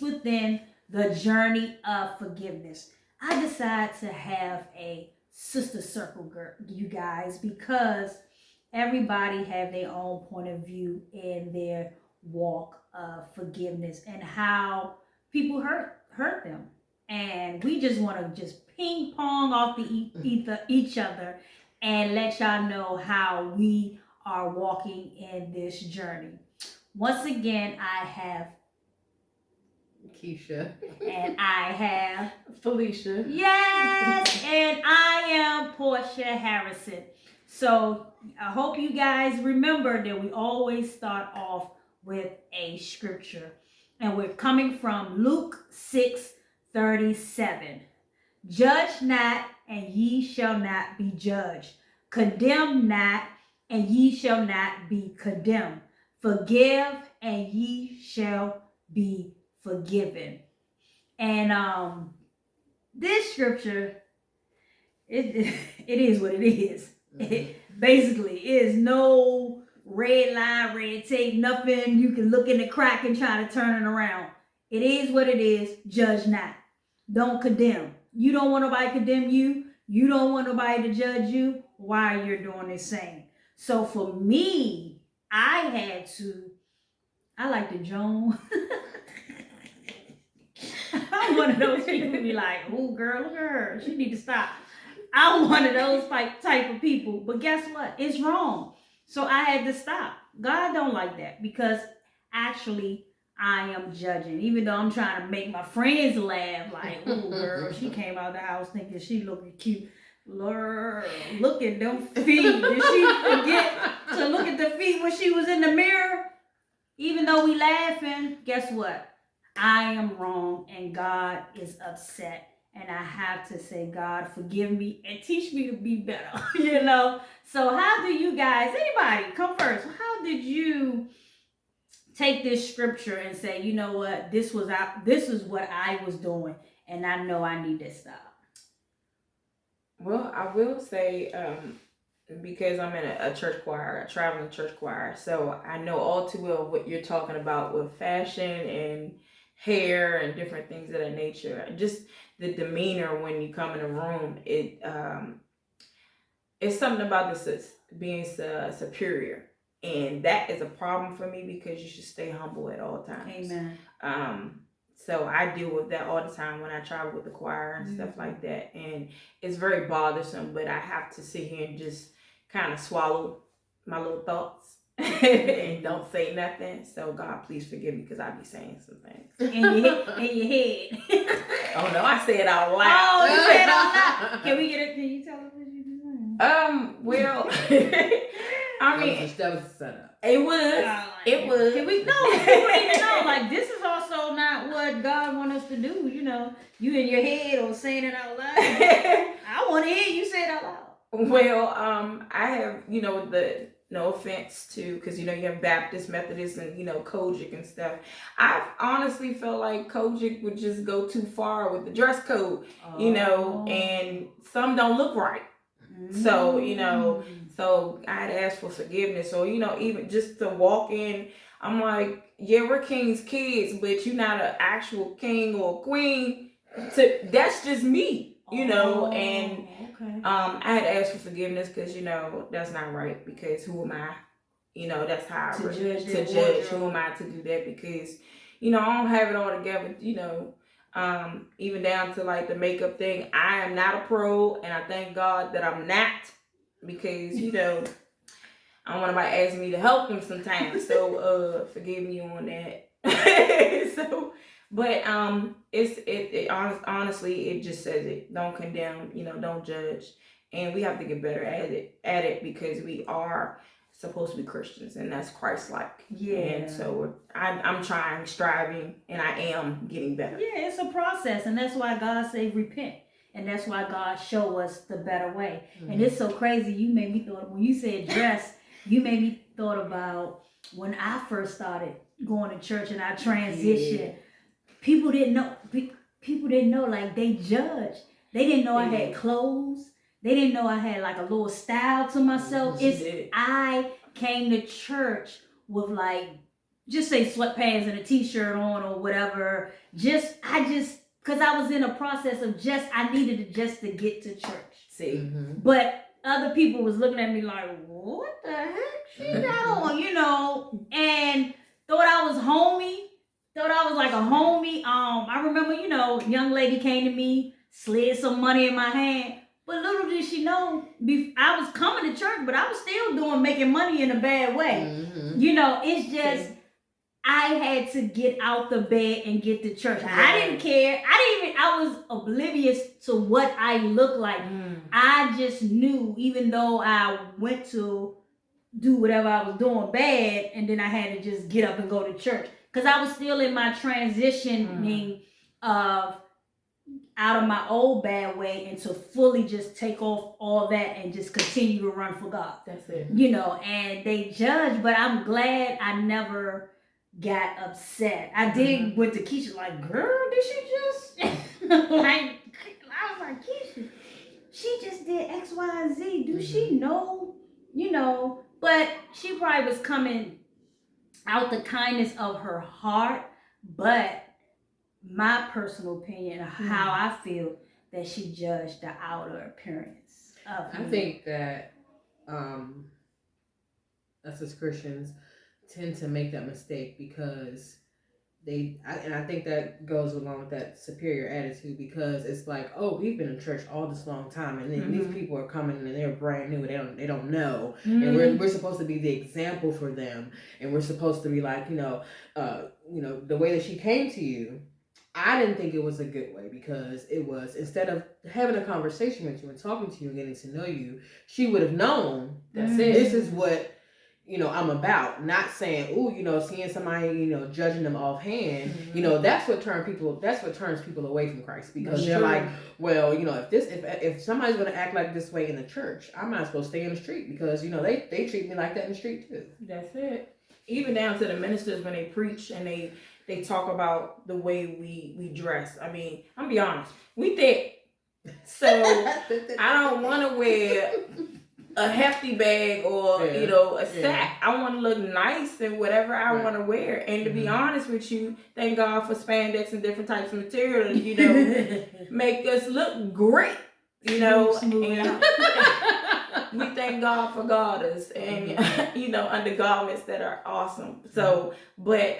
within the journey of forgiveness. I decided to have a sister circle, girl, you guys, because everybody have their own point of view in their walk of forgiveness and how people hurt them. And we just want to just ping pong off the each other and let y'all know how we are walking in this journey. Once again, I have Keisha. And I have Felicia. Yes, and I am Portia Harrison. So I hope you guys remember that we always start off with a scripture. And we're coming from Luke 6:37. Judge not, and ye shall not be judged. Condemn not, and ye shall not be condemned. Forgive, and ye shall be forgiven. And this scripture, it is what it is. It basically is no red line, red tape, nothing you can look in the crack and try to turn it around. It is what it is. Judge not. Don't condemn. You don't want nobody to condemn you. You don't want nobody to judge you while you're doing the same. So for me, I like to Joan. I'm one of those people who be like, oh girl, look at her. She need to stop. I'm one of those type of people. But guess what? It's wrong. So I had to stop. God don't like that because actually I am judging. Even though I'm trying to make my friends laugh, like, oh girl, she came out of the house thinking she looking cute. Lord, look at them feet. Did she forget to look at the feet when she was in the mirror? Even though we laughing, guess what? I am wrong and God is upset. And I have to say, God, forgive me and teach me to be better, you know? So how do you guys, anybody, come first. How did you take this scripture and say, you know what, this is what I was doing and I know I need to stop? Well, I will say, because I'm in a church choir, a traveling church choir, so I know all too well what you're talking about with fashion and hair and different things of that nature. Just the demeanor when you come in a room, it's something about this being superior, and that is a problem for me because you should stay humble at all times. Amen. So I deal with that all the time when I travel with the choir and stuff like that, and it's very bothersome. But I have to sit here and just kind of swallow my little thoughts and don't say nothing. So God, please forgive me because I be saying some things in your head. Oh no, I say it out loud. Oh, you say it out loud. Can you tell us what you be saying? Well, I mean, that was the setup. It was. It was. Can we know? People need to know. Like, this is also not what God wants us to do. You know, you in your head or saying it out loud. I want to hear you say it out loud. Well, I have, no offense to, because, you have Baptist, Methodist, and, Kojic and stuff. I honestly felt like Kojic would just go too far with the dress code, and some don't look right. So, so I had to ask for forgiveness. So, even just to walk in, I'm like, yeah, we're king's kids, but you're not an actual king or queen. That's just me, and okay. I had to ask for forgiveness because, that's not right, because who am I? That's how to judge. Who am I to do that? Because, I don't have it all together, even down to like the makeup thing. I am not a pro, and I thank God that I'm not, because, I don't want anybody asking me to help them sometimes. So, forgive me on that. So, but honestly, it just says it. Don't condemn, don't judge. And we have to get better at it because we are supposed to be Christians, and that's Christ-like. Yeah. And so I'm striving, and I am getting better. Yeah, it's a process, and that's why God said repent. And that's why God show us the better way. Mm-hmm. And it's so crazy. You made me thought, when you said dress, you made me thought about when I first started going to church and I transitioned. Yeah. People didn't know, like, they judged. They didn't know I had clothes. They didn't know I had like a little style to myself. I came to church with like just say sweatpants and a t-shirt on or whatever. Because I was in a process of I needed it just to get to church. See, but other people was looking at me like, what the heck she got on, and thought I was like a homie. I remember, young lady came to me, slid some money in my hand. But little did she know, I was coming to church, but I was still making money in a bad way. It's just, I had to get out the bed and get to church. Right. I didn't care. I was oblivious to what I looked like. I just knew, even though I went to do whatever I was doing bad, and then I had to just get up and go to church. Because I was still in my transitioning of out of my old bad way and to fully just take off all that and just continue to run for God. That's it. And they judge, but I'm glad I never got upset. I did went to Keisha like, girl, did she just I was like, Keisha, she just did X, Y, and Z. Do she know? But she probably was coming out the kindness of her heart, but my personal opinion of how I feel that she judged the outer appearance of me. I think that us as Christians tend to make that mistake because I think that goes along with that superior attitude, because it's like, oh, we've been in church all this long time, and then these people are coming and they're brand new, they don't know, and we're supposed to be the example for them, and we're supposed to be like, the way that she came to you. I didn't think it was a good way, because it was, instead of having a conversation with you and talking to you and getting to know you, she would have known this is what I'm about. Not saying, seeing somebody, judging them offhand, that's what turns people away from Christ, because they're like, well, if somebody's going to act like this way in the church, I might as well stay in the street, because they treat me like that in the street too. That's it. Even down to the ministers when they preach and they talk about the way we dress. I mean, I'm gonna be honest, we thick. So I don't want to wear a hefty bag or a sack. I want to look nice in whatever I want to wear. And to be honest with you, thank God for spandex and different types of material that make us look great. And we thank God for garters and undergarments that are awesome. So, but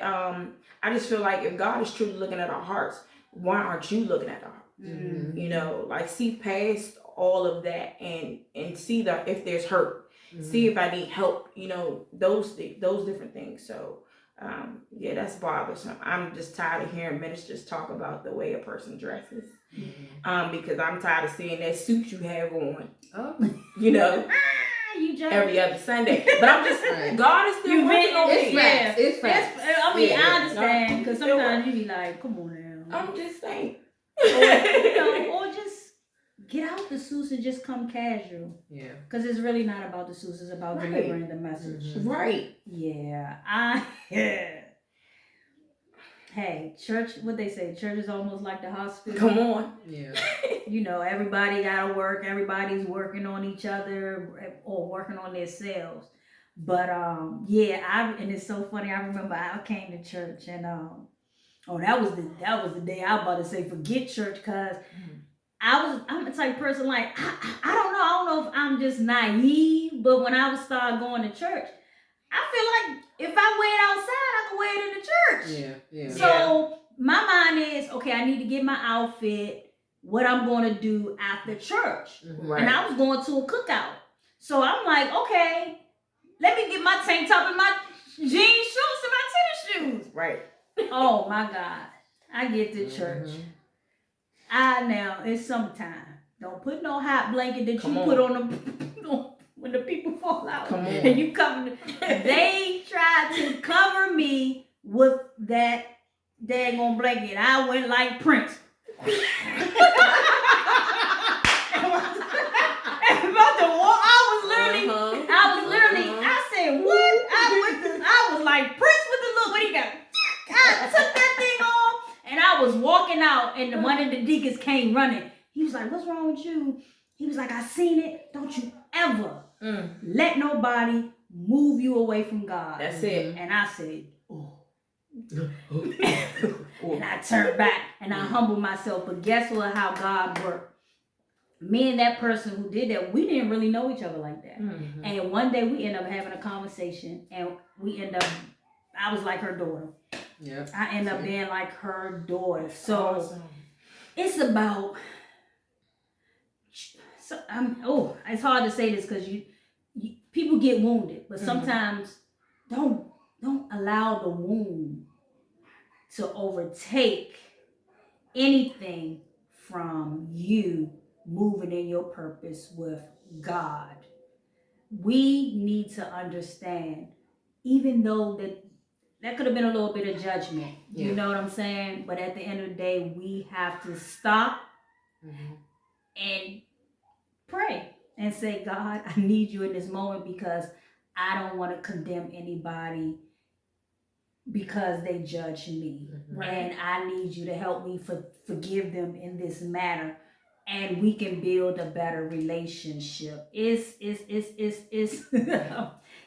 I just feel like if God is truly looking at our hearts, why aren't you looking at our hearts? See past all of that and see that if there's hurt, see if I need help, those different things. So that's bothersome. I'm just tired of hearing ministers talk about the way a person dresses. Because I'm tired of seeing that suit you have on. Every other Sunday. But I'm just, God is still working on me. It's facts. I understand, because sometimes you be like, come on now. I'm just saying. Or just get out the suits and just come casual. Yeah. Because it's really not about the suits, it's about delivering the message. Right. Yeah. Hey, church, what they say, church is almost like the hospital. Come on. Yeah. Everybody gotta work, everybody's working on each other or working on themselves. But and it's so funny, I remember I came to church and that was the day I was about to say forget church, because I'm the type of person like I don't know if I'm just naive, but when I would start going to church, I feel like if I wear it outside, I can wear it in the church. Yeah. So my mind is, okay, I need to get my outfit, what I'm going to do after church. Right. And I was going to a cookout. So I'm like, okay, let me get my tank top and my jean shoes and my tennis shoes. Right. Oh my God. I get to church. Now it's summertime. Don't put no hot blanket that you put on the when the people fall out. Come on. And you cover they tried to cover me with that daggone blanket. I went like Prince. About to walk, I was literally, I said, what? I was like Prince with the look. What he got? I took that thing off and I was walking out, and one of the deacons came running. He was like, what's wrong with you? He was like, I seen it. Don't you ever let nobody move you away from God. That's it. And I said, oh. And I turned back and I humbled myself. But guess what? How God worked. Me and that person who did that, we didn't really know each other like that. Mm-hmm. And one day we ended up having a conversation, and we end up, I was like her daughter. Yeah. I end up being like her daughter. So Awesome. it's about. It's hard to say this because you people get wounded, but sometimes don't allow the wound to overtake anything from you moving in your purpose with God. We need to understand, even though that could have been a little bit of judgment, you know what I'm saying? But at the end of the day, we have to stop and pray and say, God, I need you in this moment because I don't want to condemn anybody because they judge me. And I need you to help me forgive them in this manner. And we can build a better relationship. It's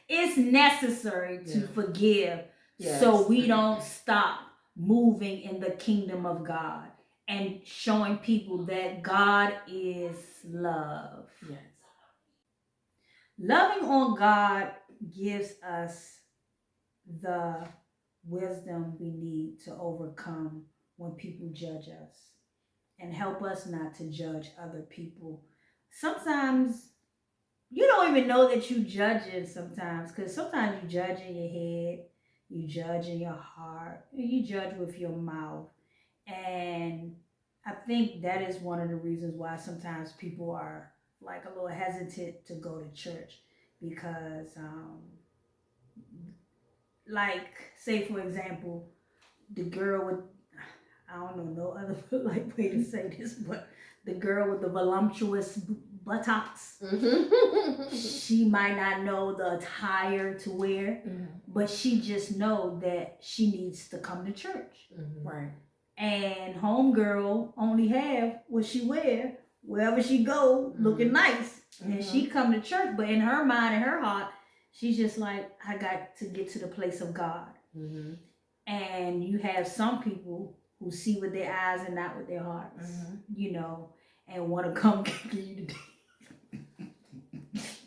it's necessary to forgive so we don't stop moving in the kingdom of God and showing people that God is love. Yes. Loving on God gives us the wisdom we need to overcome when people judge us and help us not to judge other people. Sometimes you don't even know that you judging sometimes, because sometimes you judge in your head, you judge in your heart, you judge with your mouth. And I think that is one of the reasons why sometimes people are like a little hesitant to go to church, because like, say for example, the girl with, I don't know no other like way to say this, but the girl with the voluptuous buttocks, she might not know the attire to wear, but she just know that she needs to come to church. Right. And homegirl only have what she wear wherever she go, looking nice. And she come to church, but in her mind and her heart, she's just like, I got to get to the place of God. And you have some people who see with their eyes and not with their hearts, you know, and want to come give you the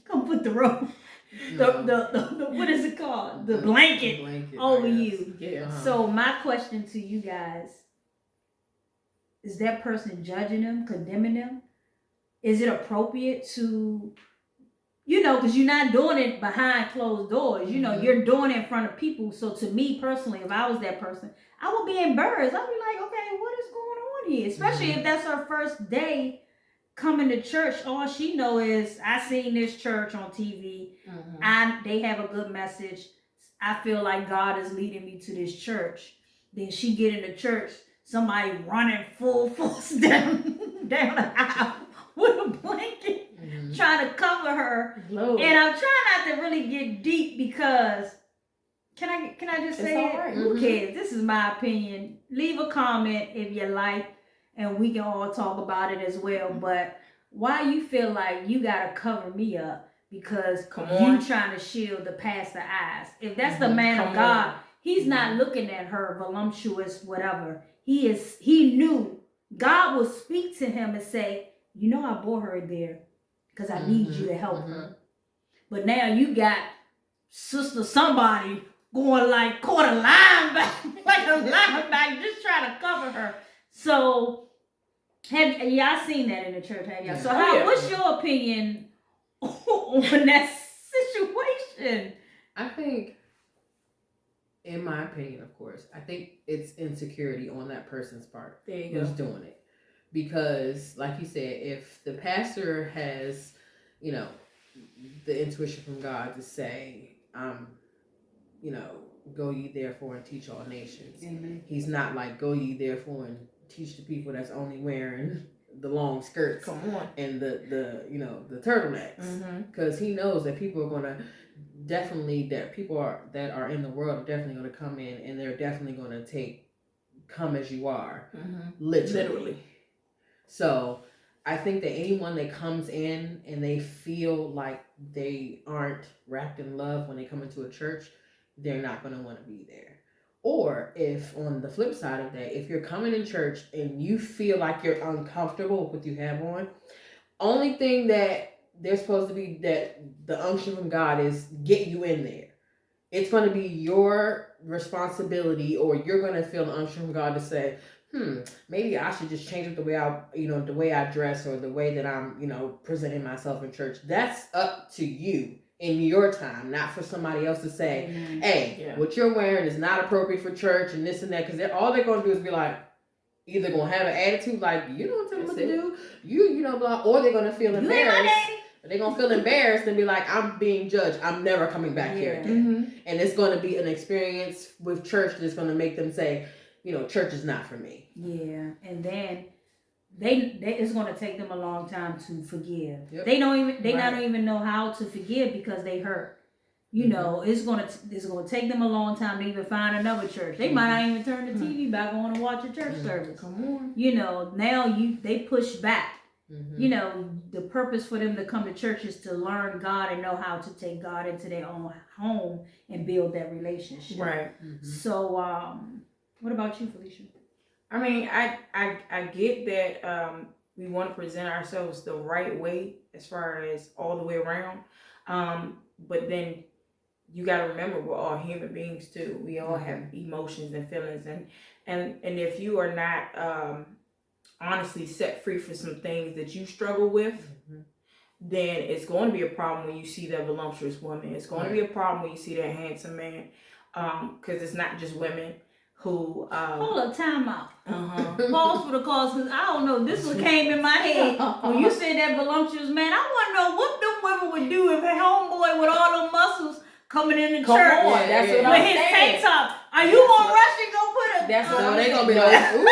come put the robe, the what is it called? The blanket over you. Yeah. So my question to you guys, is that person judging them, condemning them? Is it appropriate to, you know, because you're not doing it behind closed doors. You know, you're doing it in front of people. So to me personally, if I was that person, I would be embarrassed. I'd be like, okay, what is going on here? Especially if that's her first day coming to church. All she know is, I seen this church on TV. They have a good message. I feel like God is leading me to this church. Then she get into church, somebody running full force down the aisle with a blanket, trying to cover her. Lord. And I'm trying not to really get deep because, can I just say it? Right. Who cares? This is my opinion. Leave a comment if you like, and we can all talk about it as well. But why you feel like you gotta cover me up because you trying to shield the pastor eyes? If that's the man of God, he's not looking at her voluptuous whatever. He knew God will speak to him and say, you know, I brought her there because I need you to help her. But now you got sister somebody going like quarter linebacker, like a linebacker, just trying to cover her. So have y'all seen that in the church? Have y'all? So what's your opinion on that situation? I think, in my opinion, of course, I think it's insecurity on that person's part. There you who's doing it. Because, like you said, if the pastor has, you know, the intuition from God to say, you know, go ye therefore and teach all nations. He's not like, go ye therefore and teach the people that's only wearing the long skirts and the you know, the turtlenecks. Because he knows that people are going to definitely, that are in the world are definitely going to come in, and they're definitely going to come as you are. Literally. So I think that anyone that comes in and they feel like they aren't wrapped in love when they come into a church, they're not going to want to be there. Or if on the flip side of that, if you're coming in church and you feel like you're uncomfortable with what you have on, only thing that they're supposed to be, that the unction from God is get you in there. It's going to be your responsibility, or you're going to feel the unction from God to say, maybe I should just change up the way the way I dress, or the way that I'm, presenting myself in church. That's up to you in your time, not for somebody else to say, hey, what you're wearing is not appropriate for church and this and that. Because all they're going to do is be like, either going to have an attitude like, you don't tell them what to do, blah, or they're going to feel embarrassed. They're going to feel embarrassed and be like, I'm being judged. I'm never coming back here again. And it's going to be an experience with church that's going to make them say, church is not for me. Yeah. And then it's going to take them a long time to forgive. Yep. They don't even know how to forgive because they hurt. It's going to take them a long time to even find another church. They might not even turn the TV back on and watch a church service. Come on. Now they push back. The purpose for them to come to church is to learn God and know how to take God into their own home and build that relationship. Right. So, what about you, Felicia? I mean, I get that we want to present ourselves the right way as far as all the way around. But then you got to remember, we're all human beings too. We all have emotions and feelings, and if you are not honestly set free for some things that you struggle with, then it's going to be a problem when you see that voluptuous woman. It's going to be a problem when you see that handsome man, because it's not just women who hold up, time out. Pause for the cause, because I don't know, this one came in my head when you said that voluptuous man. I want to know what them women would do if a homeboy with all them muscles coming in the church that's what with his tank top. Are you gonna rush and go put a? That's what they gonna be like, ooh,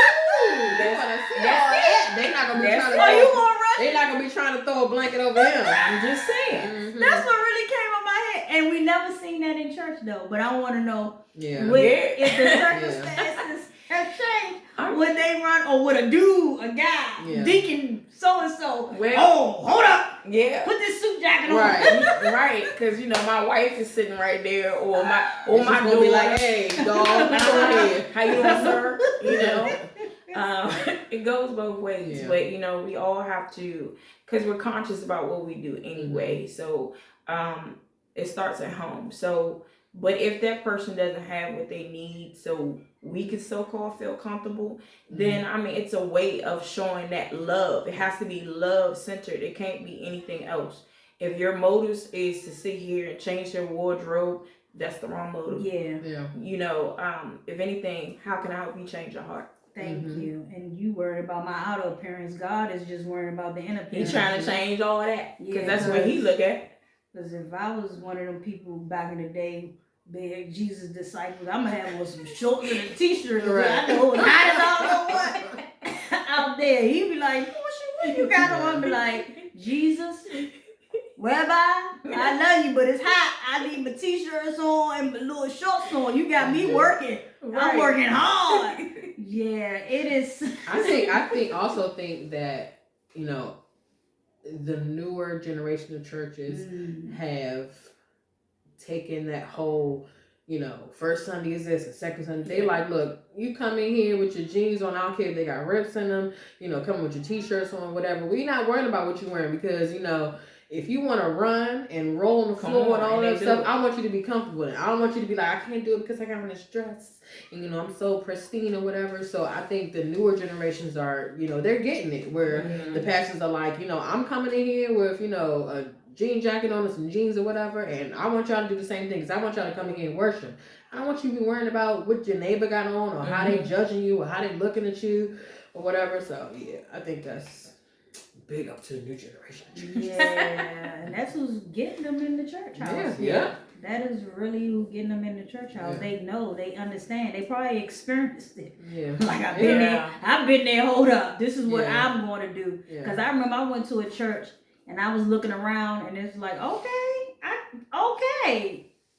they not gonna be trying to. Are you gonna rush? They not gonna be trying to throw a blanket over him. I'm just saying. That's what really came in my head, and we never seen that in church though. But I want to know, if the circumstances have changed, would they run, or would a dude, a guy, deacon, so and so? Hold up. Yeah. Put this suit jacket on. Right. Because my wife is sitting right there, or my daughter be like, hey, dog, how you doing, sir? It goes both ways, but we all have to, because we're conscious about what we do anyway. So it starts at home. So, but if that person doesn't have what they need, so we can so-called feel comfortable, then it's a way of showing that love. It has to be love-centered. It can't be anything else. If your motives is to sit here and change their wardrobe, that's the wrong motive. Yeah. If anything, how can I help you change your heart? Thank you. And you worried about my outer appearance. God is just worried about the inner appearance. He's trying to change all that, because that's what he look at. Because if I was one of them people back in the day, big Jesus disciples, I'm gonna have on some shorts and a t-shirt. I know it's hot as all what out there. He'd be like, what you got on? Be like, Jesus, whereby I love you, but it's hot. I need my t-shirts on and my little shorts on. You got me working. I'm working hard. Yeah, it is. I also think that the newer generation of churches have taken that whole, first Sunday is this and second Sunday. They like, look, you come in here with your jeans on, I don't care if they got rips in them, come with your t-shirts on, whatever. We're not worried about what you're wearing, because, if you want to run and roll on the floor and all that stuff, I want you to be comfortable in it. I don't want you to be like, I can't do it because I got on this dress and, I'm so pristine or whatever. So I think the newer generations are, they're getting it, where the pastors are like, I'm coming in here with, a jean jacket on and some jeans or whatever, and I want y'all to do the same thing, because I want y'all to come in here and worship. I don't want you to be worrying about what your neighbor got on, or how they judging you, or how they looking at you or whatever. So yeah, I think that's big up to the new generation. Yeah, and that's who's getting them in the church house. Yeah. That is really who's getting them in the church house. They know, they understand, they probably experienced it. Yeah. Like I've been there, hold up, this is what I'm going to do. Because I remember I went to a church and I was looking around and it's like, okay.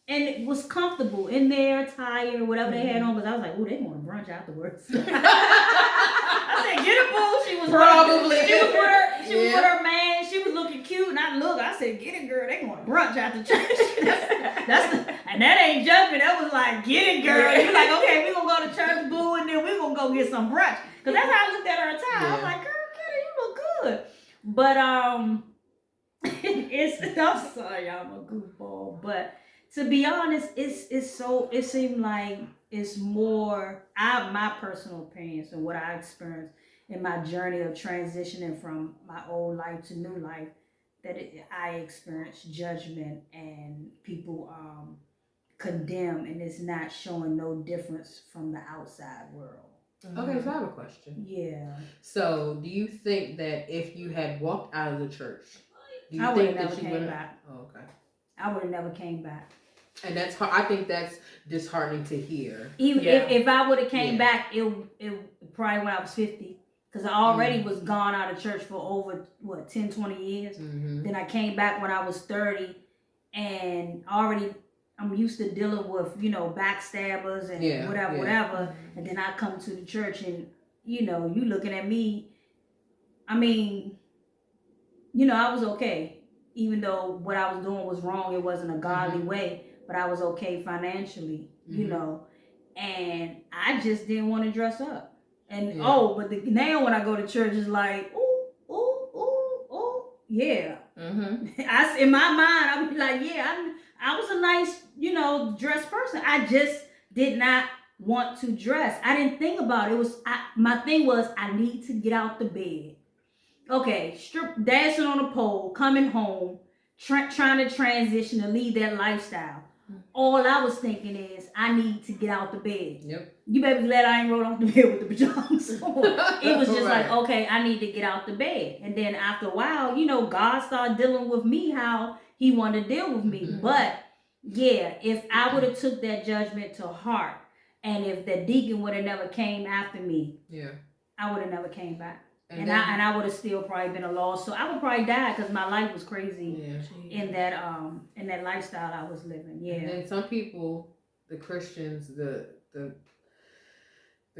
And it was comfortable in their attire, whatever they had on, because I was like, oh, they going to brunch afterwards. I said, get a boo. She was probably. She was with her man. She was looking cute, and I said, get it, girl. They going to brunch after church. And that ain't judgment. That was like, get it, girl. Yeah. You're like, okay, we gonna go to church, boo, and then we gonna go get some brunch. Cause that's how I looked at her at the time. I was like, girl, Kitty, you look good. But I'm sorry, I'm a goofball. But to be honest, it seemed like it's more my personal opinions and what I experienced in my journey of transitioning from my old life to new life, that I experienced judgment and people condemn, and it's not showing no difference from the outside world. Okay, so I have a question. Yeah. So, do you think that if you had walked out of the church, do you I would think have that never you came would? back. Oh, okay. I would have never came back. And that's hard. I think that's disheartening to hear. Even if I would have came Yeah. back, it probably when I was 50. Because I already was gone out of church for over, 10, 20 years. Mm-hmm. Then I came back when I was 30. And already I'm used to dealing with, backstabbers and whatever. And then I come to the church and, you looking at me. I mean, I was okay. Even though what I was doing was wrong, it wasn't a godly way. But I was okay financially, and I just didn't want to dress up. And now when I go to church, it's like, yeah. Mm-hmm. In my mind, I be like, yeah, I was a nice, dressed person. I just did not want to dress. I didn't think about it. My thing was, I need to get out the bed. Okay, dancing on a pole, coming home, trying to transition to lead that lifestyle. All I was thinking is, I need to get out the bed. Yep. You better be glad I ain't rolled off the bed with the pajamas on. It was just like, okay, I need to get out the bed. And then after a while, God started dealing with me how he wanted to deal with me. Mm-hmm. But yeah, if I would have took that judgment to heart, and if the deacon would have never came after me, I would have never came back. And I would have still probably been a lost. So I would probably die because my life was crazy in that lifestyle I was living. Yeah. And then some people, the Christians, the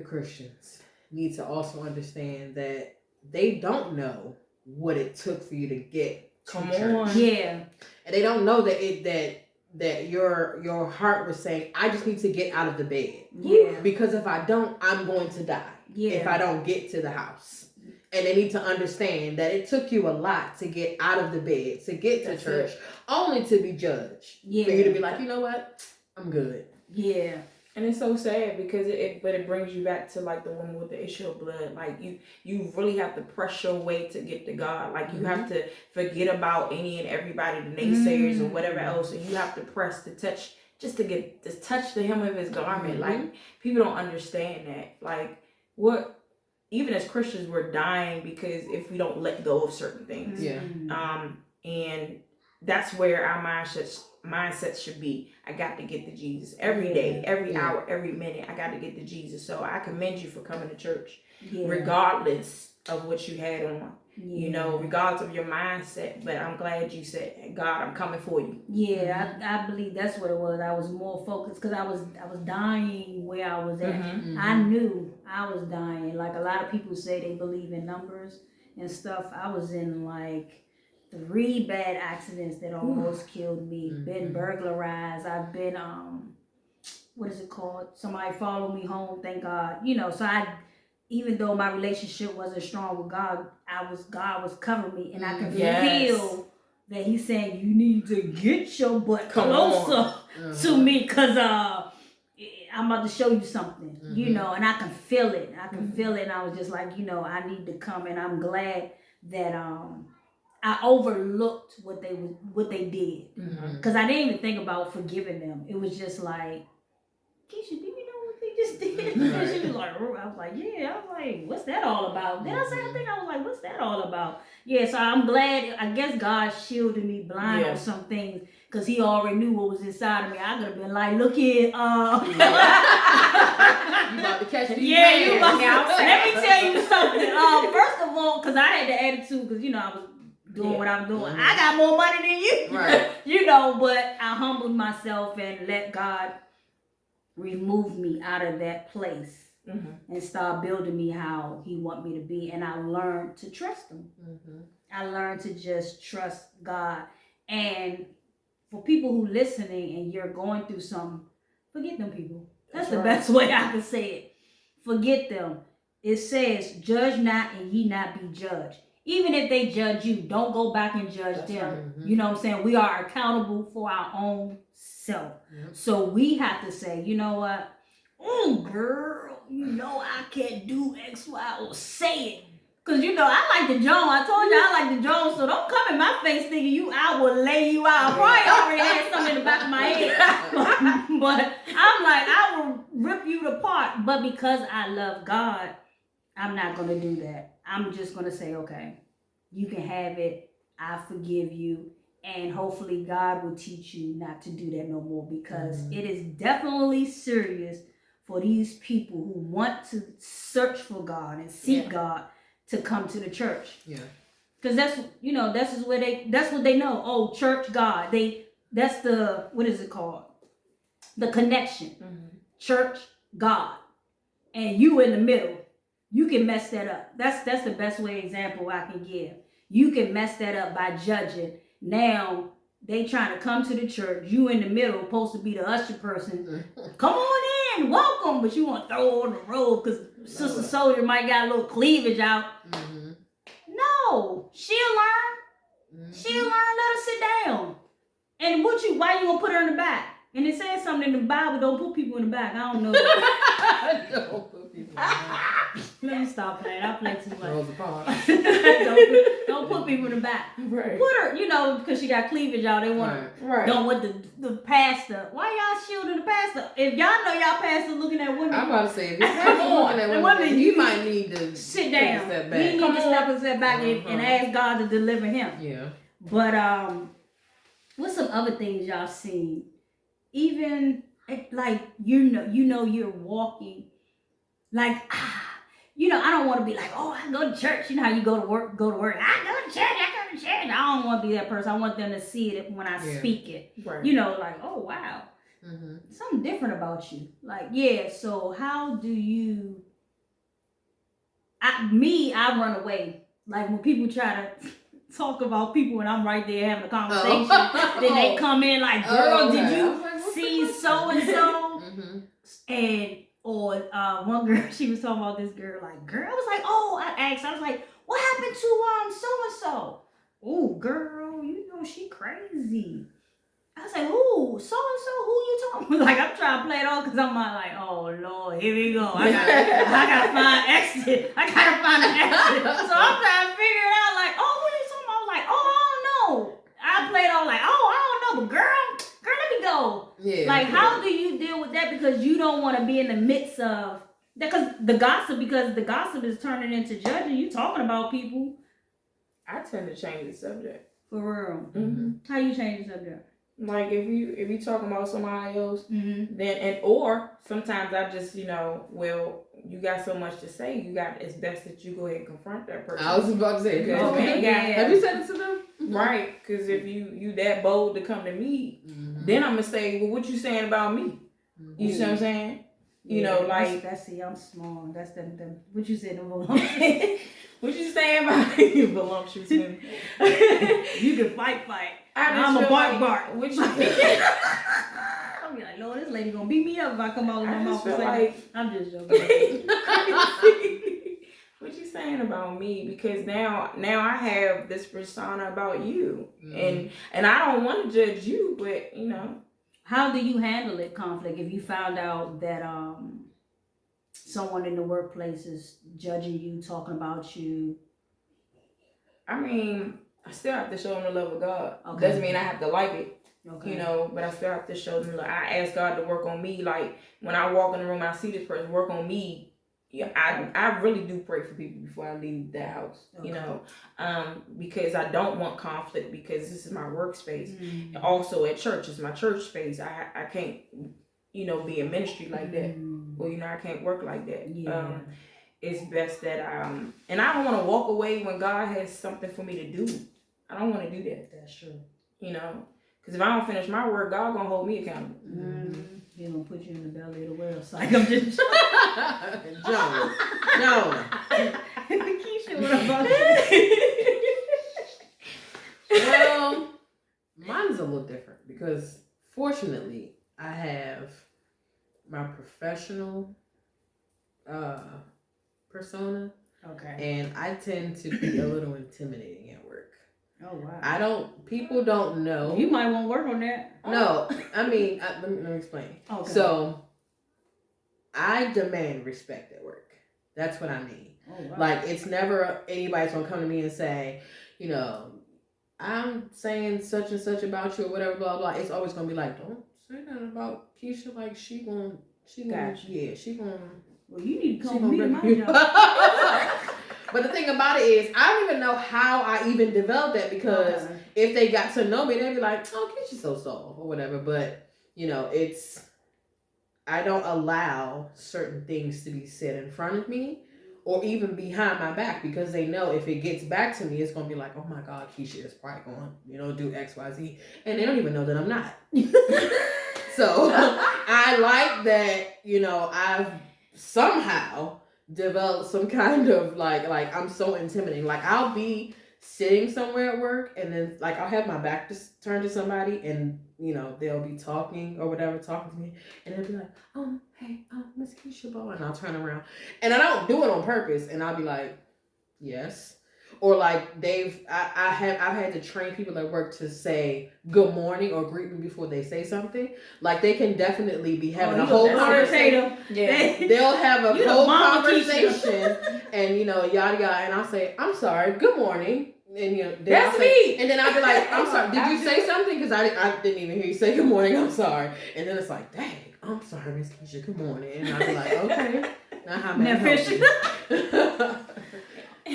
Christians need to also understand that they don't know what it took for you to get to church. Yeah. And they don't know that your heart was saying, I just need to get out of the bed. Yeah. Because if I don't, I'm going to die. Yeah. If I don't get to the house. And they need to understand that it took you a lot to get out of the bed, to get to church, only to be judged. Yeah. For you to be like, you know what? I'm good. Yeah. And it's so sad because it brings you back to like the woman with the issue of blood. Like you really have to press your way to get to God. Like you have to forget about any and everybody, the naysayers or whatever else, and you have to press to touch, just to touch the hem of his garment. Like people don't understand that. Like even as Christians, we're dying because if we don't let go of certain things. Yeah. And that's where our mindset should be. I got to get to Jesus every day, every hour, every minute. I got to get to Jesus. So I commend you for coming to church, regardless of what you had on. Regardless of your mindset. But I'm glad you said, God, I'm coming for you. Yeah, I believe that's what it was. I was more focused because I was dying where I was at. Mm-hmm. I knew I was dying. Like a lot of people say they believe in numbers and stuff. I was in like 3 bad accidents that almost killed me. Mm-hmm. Been burglarized. I've been what is it called? Somebody followed me home. Thank God. So even though my relationship wasn't strong with God, God was covering me, and I can feel that He's saying, you need to get your butt closer to me, because I'm about to show you something, and I can feel it. I can feel it, and I was just like, I need to come, and I'm glad that I overlooked what they did, because I didn't even think about forgiving them. It was just like, Keisha, do you know what they just did? Right. She was like, I was like, yeah. I was like, what's that all about? Then I said, I was like, what's that all about? Yeah, so I'm glad. I guess God shielded me blind on some things, because He already knew what was inside of me. I could have been like, look here, you about to catch me. Yeah, you about to. Let me tell you something. First of all, because I had the attitude, because I was doing what I'm doing. I got more money than you, right? But I humbled myself and let God remove me out of that place and start building me how He want me to be, and I learned to trust Him. I learned to just trust God. And for people who listening and you're going through something, forget them people. That's the best way I can say it. Forget them. It says, judge not and ye not be judged. Even if they judge you, don't go back and judge them. Right. Mm-hmm. You know what I'm saying? We are accountable for our own self. Yep. So we have to say, you know what? Oh, girl, you know I can't do X, Y, or say it. Because, you know, I like the Jones. I told you I like the Jones, so don't come in my face thinking I will lay you out. I probably already had something in the back of my head. But I'm like, I will rip you apart. But because I love God, I'm not going to do that. I'm just going to say, okay, you can have it. I forgive you. And hopefully God will teach you not to do that no more, because it is definitely serious for these people who want to search for God and seek God to come to the church. Yeah. Because that's what they know. Oh, church, God. That's the, what is it called? The connection. Mm-hmm. Church, God. And you in the middle. You can mess that up. That's the best way example I can give. You can mess that up by judging. Now they trying to come to the church. You in the middle, supposed to be the usher person. Come on in, welcome. But you want to throw her on the road because Sister Soldier might got a little cleavage out. Mm-hmm. No, she'll learn. Mm-hmm. She'll learn. Let her sit down. And why you gonna put her in the back? And it says something in the Bible. Don't put people in the back. I don't know. Don't put people in the back. Let me stop playing. I play too much. Don't put people in the back. Right. Put her, because she got cleavage out. They want don't want the pastor. Why y'all shielding the pastor? If y'all know y'all pastor looking at women, I'm about to say, if you're looking at women, you might need to sit down. Step You back. need to step a step back and ask God to deliver him. Yeah. But what's some other things y'all seen? Even like you're walking like I don't want to be like, oh, I go to church. You know how you go to work. I go to church. I don't want to be that person. I want them to see it when I speak it. Right. Like, oh wow, something different about you. Like, yeah. So how do you? I run away. Like when people try to talk about people and I'm right there having a conversation, then they come in like, girl, did you see so and so? And or one girl, she was talking about this girl, like, girl, I was like, oh, I was like, what happened to so and so? Oh, girl, she crazy. I was like, ooh, so and so, who you talking about? Like, I'm trying to play it off because I'm like, oh Lord, here we go. I gotta find exit. I gotta find an exit. So I'm trying to figure it out. Like, oh, who you talking about? I was like, oh, I don't know. I played off like, oh, I don't know, but girl, let me go. Yeah. Like, how do you deal with that? Because you don't want to be in the midst of that, because the gossip is turning into judging. You talking about people. I tend to change the subject. For real. Mm-hmm. How you change the subject? Like if you talking about somebody else, then or sometimes I just well, you got so much to say, it's best that you go ahead and confront that person. I was about to say, have you said it to them? Right, because if you that bold to come to me, then I'm gonna say, well, what you saying about me? You see what I'm saying? That's I'm small. That's them. What you said, what you saying about you, voluptuous women? You can fight. I'm a bark. What you? I'll be like, Lord, this lady gonna beat me up if I come out with my mouth and say, like, I'm just joking. What you saying about me? Because now I have this persona about you, and I don't want to judge you, but How do you handle it, conflict, if you found out that someone in the workplace is judging you, talking about you? I mean, I still have to show them the love of God. Okay. Doesn't mean I have to like it. Okay. But I still have to show them. I ask God to work on me. Like when I walk in the room, I see this person work on me. Yeah, I really do pray for people before I leave that house. Okay. Because I don't want conflict, because this is my workspace. And also at church, it's my church space. I can't, be in ministry like that. Well, I can't work like that. Yeah. It's best that and I don't want to walk away when God has something for me to do. I don't want to do that. That's true. Because if I don't finish my work, God gonna hold me accountable. He gonna put you in the belly of the whale. It's like I'm just Joan. Keisha, what about you? Well, mine is a little different because fortunately I have my professional persona, Okay. and I tend to be a little intimidating at work. Oh wow. People don't know. You might want to work on that. No, I mean, let me explain. Okay. So, I demand respect at work. That's what I mean. Oh, wow. Like, it's never anybody's gonna come to me and say, I'm saying such and such about you or whatever, blah blah. It's always gonna be like, don't say that about Keisha. Like, she gonna, Gotcha. yeah, she gonna. Well, you need to She come gonna meet bring my you. job. But the thing about it is, I don't even know how I even developed that because if they got to know me, they'd be like, "Oh, Keisha's so soft" or whatever. But I don't allow certain things to be said in front of me or even behind my back because they know if it gets back to me, it's gonna be like, "Oh my God, Keisha is probably going, do X, Y, Z," and they don't even know that I'm not. So I like that, I've somehow developed some kind of like I'm so intimidating. Like I'll be sitting somewhere at work and then like I'll have my back turned to somebody and they'll be talking or whatever, talking to me, and they'll be like, "Oh, hey, Miss Keisha Ball," and I'll turn around and I don't do it on purpose, and I'll be like, "Yes." Or like I've had to train people at work to say good morning or greet me before they say something. Like they can definitely be having a whole conversation. Yeah. They'll have a whole conversation and yada yada, and I'll say, "I'm sorry, good morning." And that's me. And then I'll be like, "I'm sorry, did you say something? Because I didn't even hear you say good morning. I'm sorry." And then it's like, "Dang, I'm sorry, Miss Keisha, good morning." And I'll be like, "Okay, now how may I help you?"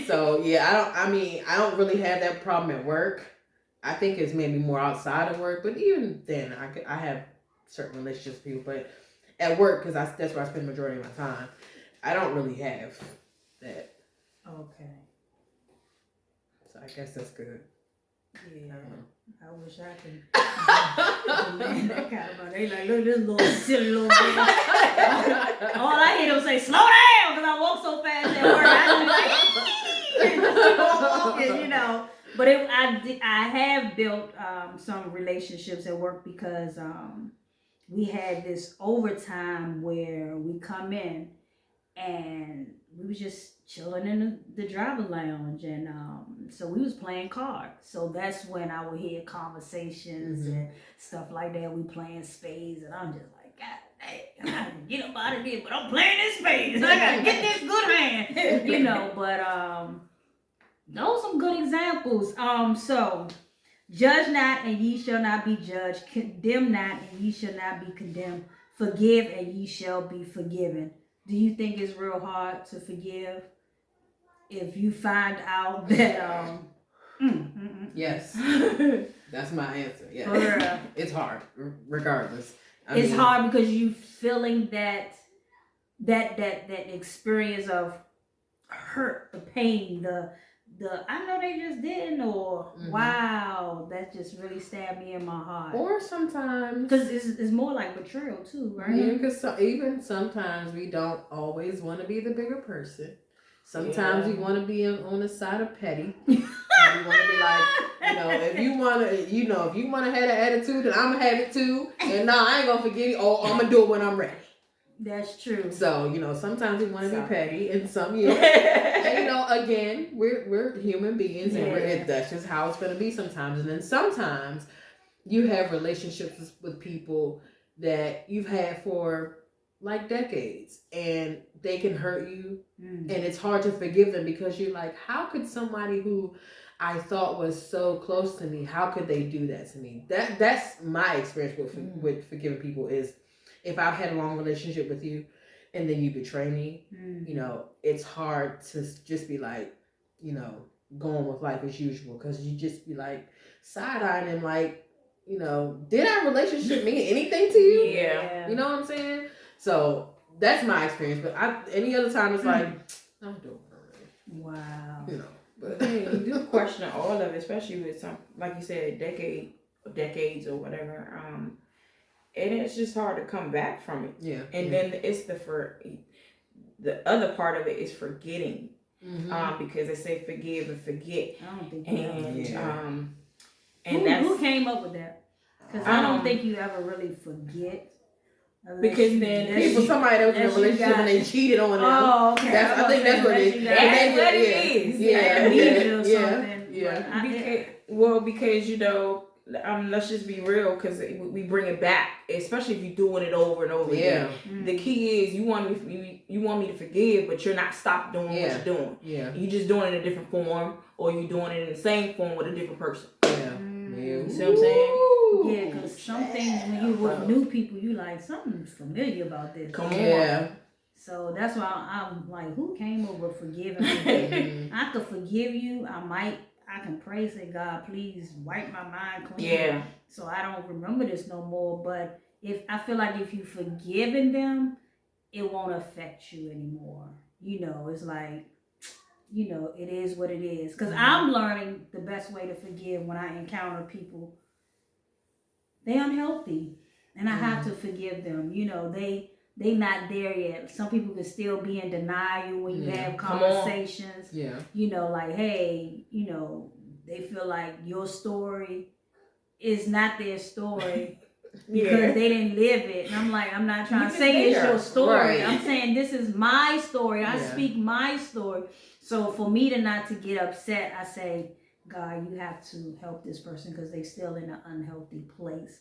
So yeah, I don't really have that problem at work. I think it's maybe more outside of work, but even then, I have certain relationships with people, but at work, because that's where I spend the majority of my time, I don't really have that. Okay. So I guess that's good. Yeah, I wish I could demand that kind of money. They like, look, this little silly little thing. All I hear them say, "Slow down," because I walk so fast at work. I just keep on walking, But I have built some relationships at work because we had this overtime where we come in and we was just chilling in the driver lounge, and so we was playing cards. So that's when I would hear conversations and stuff like that. We playing spades, and I'm just like, "God dang, I gotta get up out of here, but I'm playing this spades. I gotta get this good hand," But those are some good examples. So judge not, and ye shall not be judged. Condemn not, and ye shall not be condemned. Forgive, and ye shall be forgiven. Do you think it's real hard to forgive if you find out that Yes. That's my answer. Yeah. For real. It's hard, regardless. It's hard because you feeling that experience of hurt, the pain, the I know they just didn't, or wow, that just really stabbed me in my heart. Or sometimes, because it's more like betrayal too, right? Yeah, because even sometimes we don't always want to be the bigger person. Sometimes we want to be on the side of petty. And we want to be like, if you want to have an attitude, then I'm gonna have it too. And no, I ain't gonna forget it. Oh, I'm gonna do it when I'm ready. That's true. So sometimes we want to be petty, and some and again, we're human beings, and that's just how it's gonna be sometimes. And then sometimes you have relationships with people that you've had for like decades, and they can hurt you, and it's hard to forgive them because you're like, how could somebody who I thought was so close to me, how could they do that to me? That's my experience with forgiving people is, if I've had a long relationship with you and then you betray me, it's hard to just be like, going with life as usual, because you just be like side-eyeing and like, did our relationship mean anything to you? Yeah. You know what I'm saying? So that's my experience. But any other time it's like, I'm doing it. Wow. But you do question all of it, especially with some, like you said, decades or whatever. And it's just hard to come back from it. Yeah. And then it's the other part of it is forgetting. Because they say forgive and forget. I don't think And who came up with that? Because I don't think you ever really forget. Because then people, somebody that was in a relationship and they cheated on them. Oh, okay. I think that's what it is. That's what it is. Because you know, let's just be real, because we bring it back, especially if you're doing it over and over again. The key is you want me to forgive, but you're not stop doing what you're doing. You're just doing it in a different form, or you're doing it in the same form with a different person. You see what I'm saying? Yeah, because some things when you with new people, you like something's familiar about this. Come on. So that's why I'm like, who came up with forgiving me? I could forgive you. I can pray, say, God, please wipe my mind clean. So I don't remember this no more. But I feel like if you've forgiven them, it won't affect you anymore. You know, it's like, you know, it is what it is. Because I'm learning the best way to forgive when I encounter people. They're unhealthy, and I have to forgive them. You know, they not there yet. Some people can still be in denial when you have conversations. You know, like, hey, you know, they feel like your story is not their story because they didn't live it. And I'm like, I'm not trying to say it's your story. I'm saying this is my story. I speak my story. So for me not to get upset, I say, God, you have to help this person because they're still in an unhealthy place.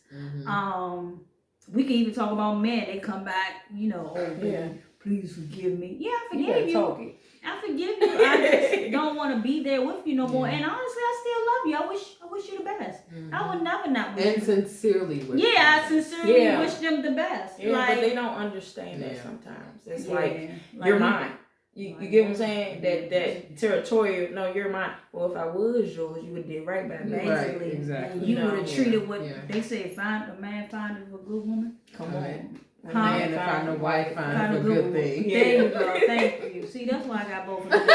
We can even talk about men. They come back, you know, baby, please forgive me. Yeah, I forgive you. I forgive you. I just don't want to be there with you no more. And honestly, I still love you. I wish you the best. I would never not wish and sincerely wish I sincerely wish them the best. Yeah, like, but they don't understand that sometimes. It's like you're mine. You get what I'm saying? That territorial, no, you're mine. Well, if I was yours, you would have did right by me. Basically. Right, exactly. You would have treated what they say, a man findeth a good woman. Come on. A man to find a wife find a good thing. There you go. Thank you. See, that's why I got both of them.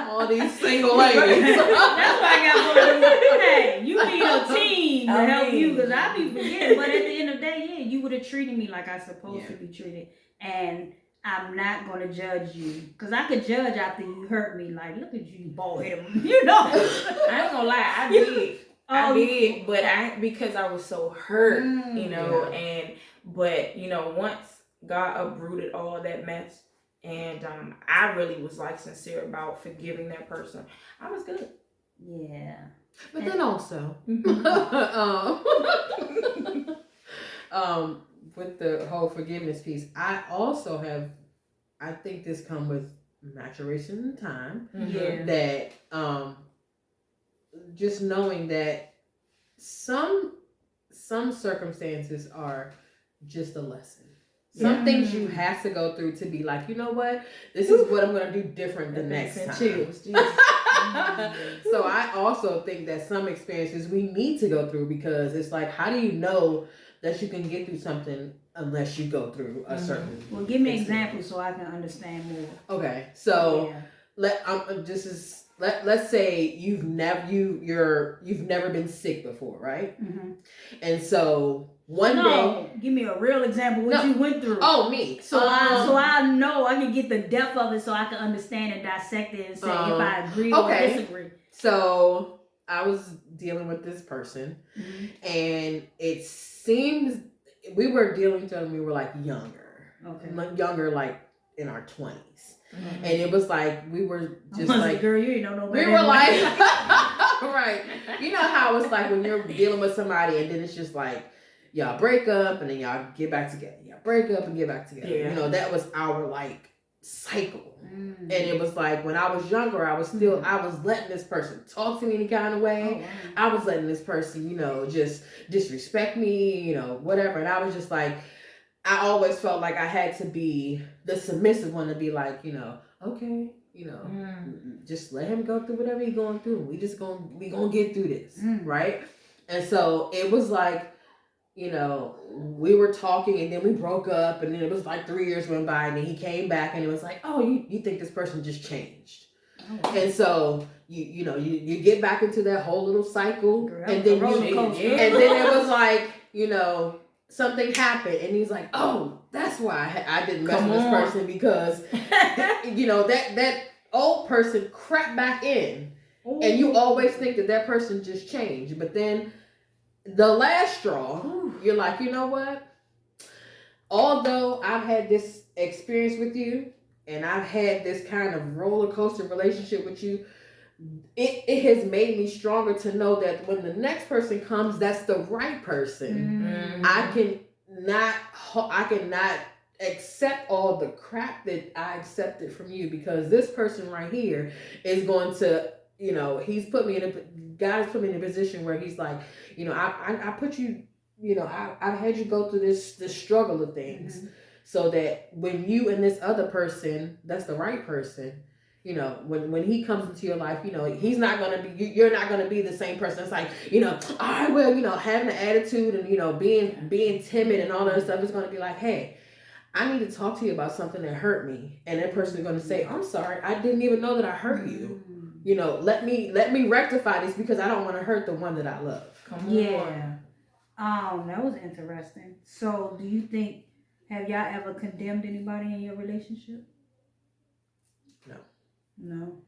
All these single ladies. That's why I got both of them. Hey, you need a team to help you, because I be forgetting. But at the end of the day, you would have treated me like I supposed to be treated. And I'm not going to judge you. Because I could judge after you hurt me. Like, look at you, bald-headed. You know. I ain't going to lie. I did. I did. But because I was so hurt, you know. But, you know, once God uprooted all that mess, and I really was, like, sincere about forgiving that person, I was good. Yeah. But then also, with the whole forgiveness piece, I also I think this comes with maturation and time. That just knowing that some circumstances are just a lesson. Some things you have to go through to be like, you know what, this is what I'm going to do different the next time. So I also think that some experiences we need to go through, because it's like, how do you know that you can get through something unless you go through a certain. Well, give me examples so I can understand more. Okay, so let's say you've never been sick before, right? And so one day, give me a real example what you went through. Oh, me. So I know I can get the depth of it, so I can understand and dissect it and say if I agree or disagree. So I was dealing with this person, and it seems we were dealing with them. We were like younger, like in our 20s. And it was like we were just like, girl, you ain't know no better. We were like, right. You know how it's like when you're dealing with somebody, and then it's just like y'all break up and then y'all get back together. Y'all break up and get back together. Yeah. You know, that was our like cycle. And it was like when I was younger, I was letting this person talk to me any kind of way. I was letting this person, you know, just disrespect me, you know, whatever. And I was just like, I always felt like I had to be the submissive one, to be like, you know, okay, you know, just let him go through whatever he's going through. We gonna get through this, right? And so it was like, you know, we were talking and then we broke up, and then it was like 3 years went by, and then he came back, and it was like, oh, you think this person just changed. And so you get back into that whole little cycle, and then it was like, you know, something happened, and he's like, oh, that's why I didn't mess with this person, because you know that old person crept back in, And you always think that person just changed. But then the last straw, you're like, you know what? Although I've had this experience with you and I've had this kind of roller coaster relationship with you, it has made me stronger to know that when the next person comes, that's the right person. I cannot accept all the crap that I accepted from you, because this person right here is going to, he's put me in God has put me in a position where he's like, I put you, I had you go through this struggle of things, so that when you and this other person, that's the right person, when he comes into your life, he's not gonna be, you're not gonna be the same person. It's like, I will, having an attitude and being timid and all that stuff is gonna be like, hey, I need to talk to you about something that hurt me, and that person is gonna say, I'm sorry, I didn't even know that I hurt you. Let me rectify this, because I don't want to hurt the one that I love. Come on. Yeah. That was interesting. So, do you think, have y'all ever condemned anybody in your relationship? No.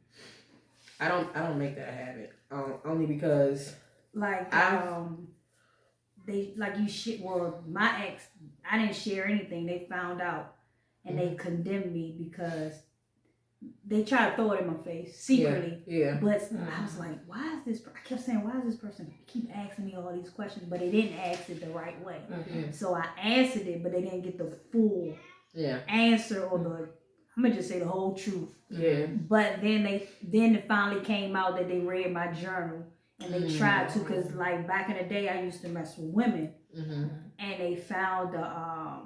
I don't make that a habit. Only because like they like you shit. Well, my ex, I didn't share anything. They found out and they condemned me because they tried to throw it in my face secretly. Yeah. But I was like, why is this? I kept saying, why is this person keep asking me all these questions? But they didn't ask it the right way. So I answered it, but they didn't get the full answer or the. I'm gonna just say the whole truth. Yeah. But then it finally came out that they read my journal and they tried to, cause like back in the day I used to mess with women, and they found that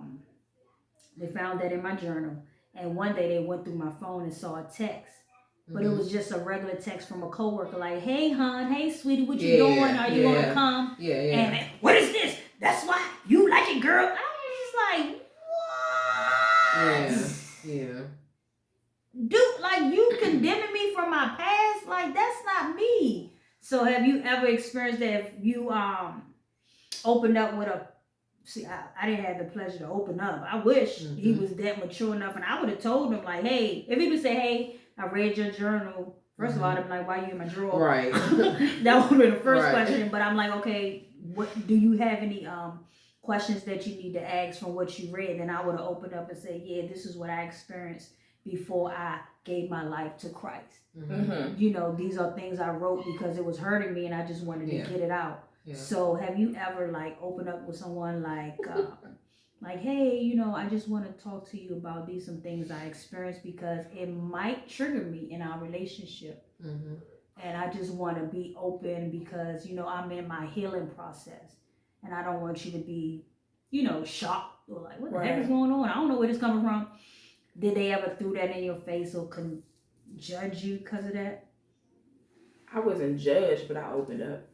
in my journal. And one day they went through my phone and saw a text, but it was just a regular text from a coworker, like, "Hey, hon, hey, sweetie, what you doing? Are you gonna come?" Yeah. And what is this? That's why you like it, girl. I was just like, what? Yeah. Dude, like, you condemning me from my past? Like, that's not me. So have you ever experienced that if you opened up with a, see, I didn't have the pleasure to open up. I wish he was that mature enough, and I would have told him, like, hey, if he would say, hey, I read your journal, first of all, I'd be like, why you in my drawer? Right. That would have been the first question. But I'm like, okay, what do you have any questions that you need to ask from what you read? Then I would have opened up and said, yeah, this is what I experienced before I gave my life to Christ. These are things I wrote because it was hurting me and I just wanted to get it out. So have you ever like opened up with someone like hey, I just want to talk to you about some things I experienced because it might trigger me in our relationship. And I just want to be open because, I'm in my healing process and I don't want you to be, shocked or like, what the heck is going on? I don't know where this coming from. Did they ever threw that in your face or judge you because of that? I wasn't judged, but I opened up.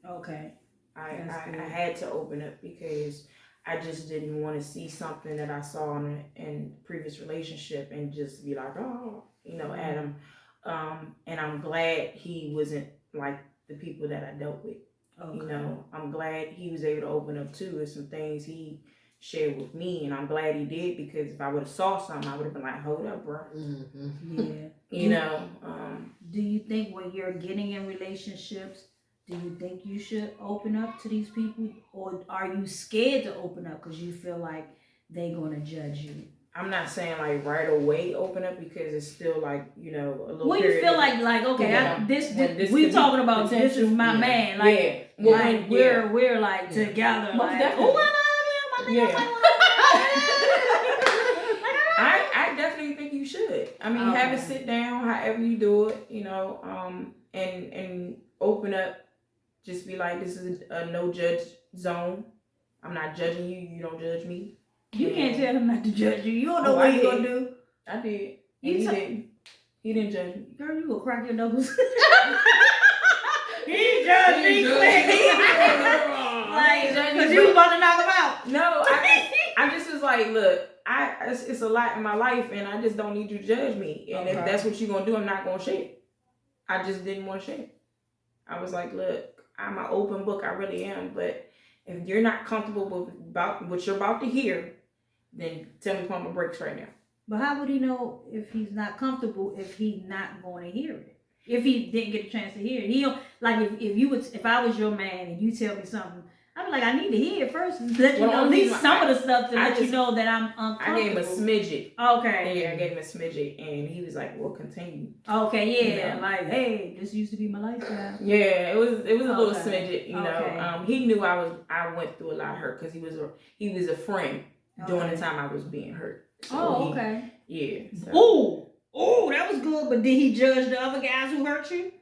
Okay. I had to open up because I just didn't want to see something that I saw in previous relationship and just be like, oh, Adam. And I'm glad he wasn't like the people that I dealt with. Okay. I'm glad he was able to open up too. There's some things he shared with me, and I'm glad he did, because if I would have saw something, I would have been like, hold up, bro. Yeah. Do you think when you're getting in relationships, do you think you should open up to these people, or are you scared to open up because you feel like they're going to judge you? I'm not saying like right away open up, because it's still like, a little. Well, you feel like okay, this we talking about potential. This is my man, like, we're like together, like, oh, I love him. I definitely think you should. I mean, have a sit down, however you do it, and open up. Just be like, this is a no judge zone. I'm not judging you. You don't judge me. You can't tell him not to judge you. You don't know what he's gonna do. I did. He didn't. He didn't judge me. Girl, you gonna crack your knuckles. He judged me quick. Like, because you was about to knock him out. No, I just was like, look, it's a lot in my life, and I just don't need you to judge me. And if that's what you're gonna do, I'm not gonna share. I just didn't want to share. I was like, look, I'm an open book. I really am. But if you're not comfortable with what you're about to hear, then tell me pump my brakes right now. But how would he know if he's not comfortable if he's not going to hear it? If he didn't get a chance to hear it, he'll like if I was your man and you tell me something, I'd be like, I need to hear it first. Let you know at least some of the stuff to let you know that I'm uncomfortable. I gave him a smidget. Okay. Yeah, I gave him a smidget, and he was like, "Well, continue." Okay, yeah, like, hey, this used to be my lifestyle. Yeah, it was a little smidget, you know. He knew I went through a lot of hurt because he was a friend during the time I was being hurt. So okay. Yeah. So. Oh, that was good. But did he judge the other guys who hurt you?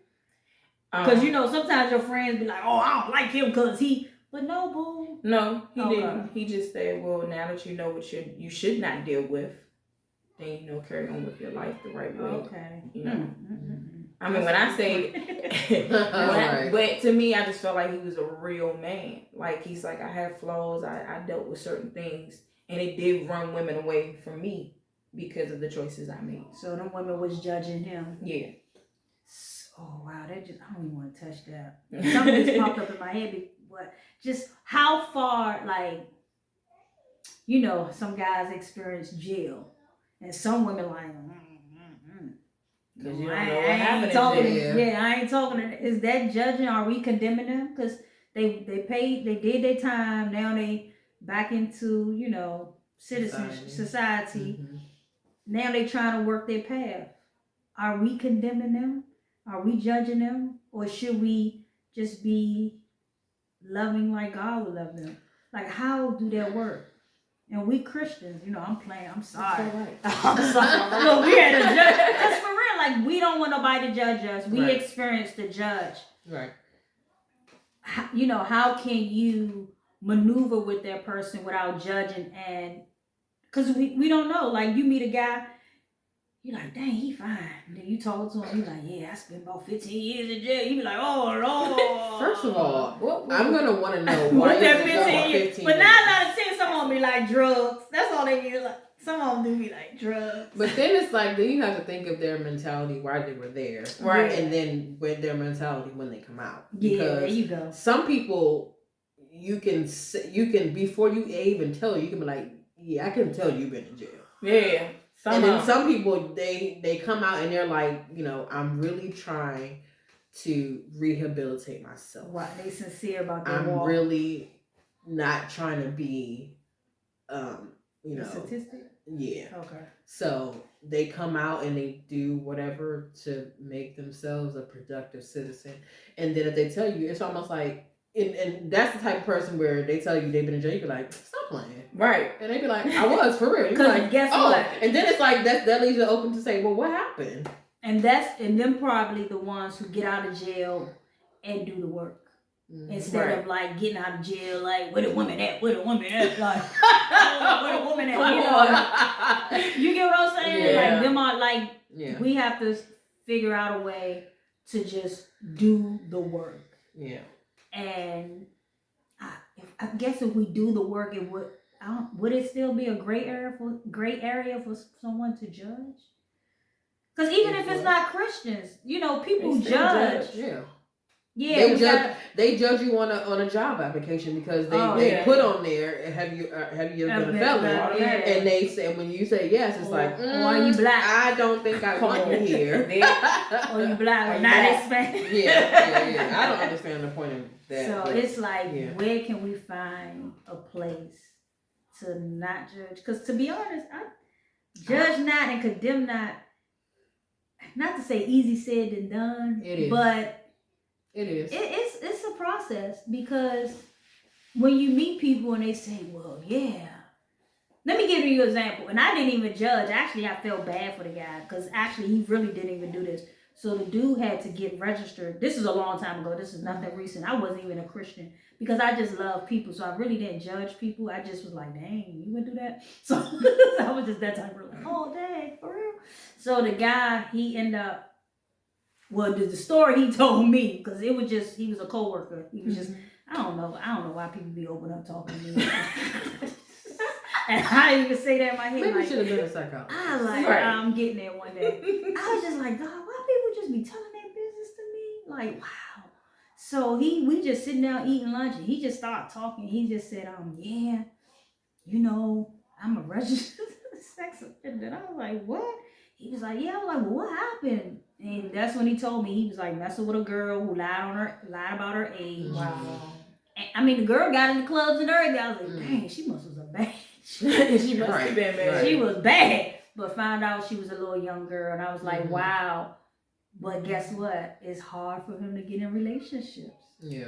Because you know sometimes your friends be like, "Oh, I don't like him because he." But no, boo. No, he didn't. He just said, "Well, now that you know what you should not deal with, then carry on with your life the right way." Okay. You know. I mean, when I say, but to me, I just felt like he was a real man. Like he's like, I have flaws. I dealt with certain things, and it did run women away from me because of the choices I made. So them women was judging him. Yeah. Oh wow, I don't even want to touch that. Something just popped up in my head. But just how far, like, some guys experience jail, and some women like. Because you don't know what happened in jail. Yeah, I ain't talking. Is that judging? Are we condemning them? Because they paid, they did their time. Now they back into citizenship, society. Mm-hmm. Now they trying to work their path. Are we condemning them? Are we judging them? Or should we just be loving like God would love them? Like, how do that work? And we Christians, I'm playing. I'm sorry. I'm sorry. Look, we had to judge. That's for real. Like, we don't want nobody to judge us. We experience the judge. Right. How can you maneuver with that person without judging? And because we don't know. Like, you meet a guy, you're like, dang, he fine. And then you talk to him, you're like, yeah, I spent about 15 years in jail. You be like, oh, Lord. First of all, I'm going to want to know why you that 15 years. But 9 out of 10, some of them be like drugs. That's all they be like. Some of them do be like drugs. But then it's like, then you have to think of their mentality while they were there. Right. And then with their mentality when they come out. Yeah, there you go. Some people, you can, before you even tell you can be like, yeah, I can tell you've been in jail. Yeah. And then some people, they come out and they're like, I'm really trying to rehabilitate myself. Wow, they sincere about their I'm really not trying to be, a statistic? Yeah. Okay. So they come out and they do whatever to make themselves a productive citizen. And then if they tell you, it's almost like, and that's the type of person where they tell you they've been in jail, you be like, stop playing. Right. And they be like, I was, for real. Because like, guess what? And then it's like, that leaves it open to say, well, what happened? And them probably the ones who get out of jail and do the work. Instead of like getting out of jail, like, where the women at? Where the women at? Like, where the women at? You get what I'm saying? Yeah. Like, them are like, we have to figure out a way to just do the work. Yeah. And I guess if we do the work, would it still be a gray area for someone to judge? Because even if it's not Christians, people judge. Yeah. Yeah, they judge you on a job application because they put on there, have you ever been a felon? Yeah. And they say, when you say yes, it's like, are you black? I don't think I want you here. Or you black? Or not Hispanic? Yeah. I don't understand the point of that. So it's like, where can we find a place to not judge? Because to be honest, I judge not and condemn not. Not to say easy said than done. It is. But it is. It's a process, because when you meet people and they say, well, yeah. Let me give you an example. And I didn't even judge. Actually, I felt bad for the guy because actually he really didn't even do this. So the dude had to get registered. This is a long time ago. This is nothing recent. I wasn't even a Christian because I just love people. So I really didn't judge people. I just was like, dang, you would do that? So I was just that type of like, oh, dang, for real? So the guy, he ended up, well, the story he told me, because it was just, he was a coworker. He was just, I don't know why people be open up talking to me. And I didn't even say that in my head. Maybe should have been a psychologist. I'm getting there one day. I was just like, God, why people just be telling their business to me? Like, wow. So we just sitting down eating lunch, and he just started talking. He just said, yeah, I'm a registered sex offender. And I was like, what? He was like, yeah. I was like, well, what happened? And that's when he told me he was like messing with a girl who lied about her age. Wow. And, I mean, the girl got in the clubs and everything. I was like, dang, she must was a bad. She must have been bad. She was bad, but found out she was a little young girl, and I was like, wow. But guess what? It's hard for him to get in relationships. Yeah,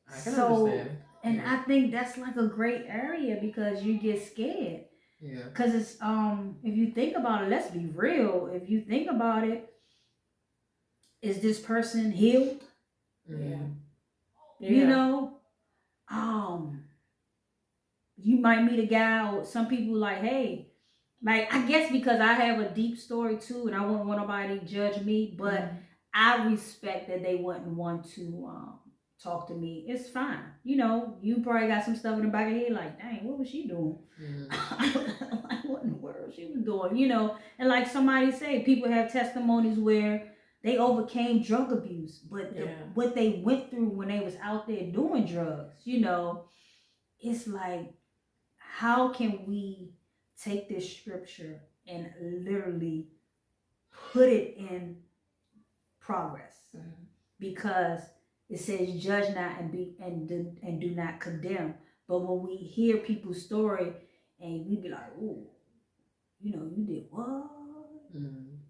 I can understand. And I think that's like a great area because you get scared. Yeah. Because it's if you think about it, let's be real. If you think about it, is this person healed? Yeah. You know, you might meet a guy or some people like, hey, like I guess because I have a deep story too, and I wouldn't want nobody to judge me, but I respect that they wouldn't want to talk to me. It's fine. You know, you probably got some stuff in the back of your head like, dang, what was she doing? Like, what in the world she was doing? You know, and like somebody said, people have testimonies where they overcame drug abuse, but what they went through when they was out there doing drugs, you know, it's like, how can we take this scripture and literally put it in progress? Because it says, "Judge not and do not condemn." But when we hear people's story and we be like, "Ooh, you know, you did what?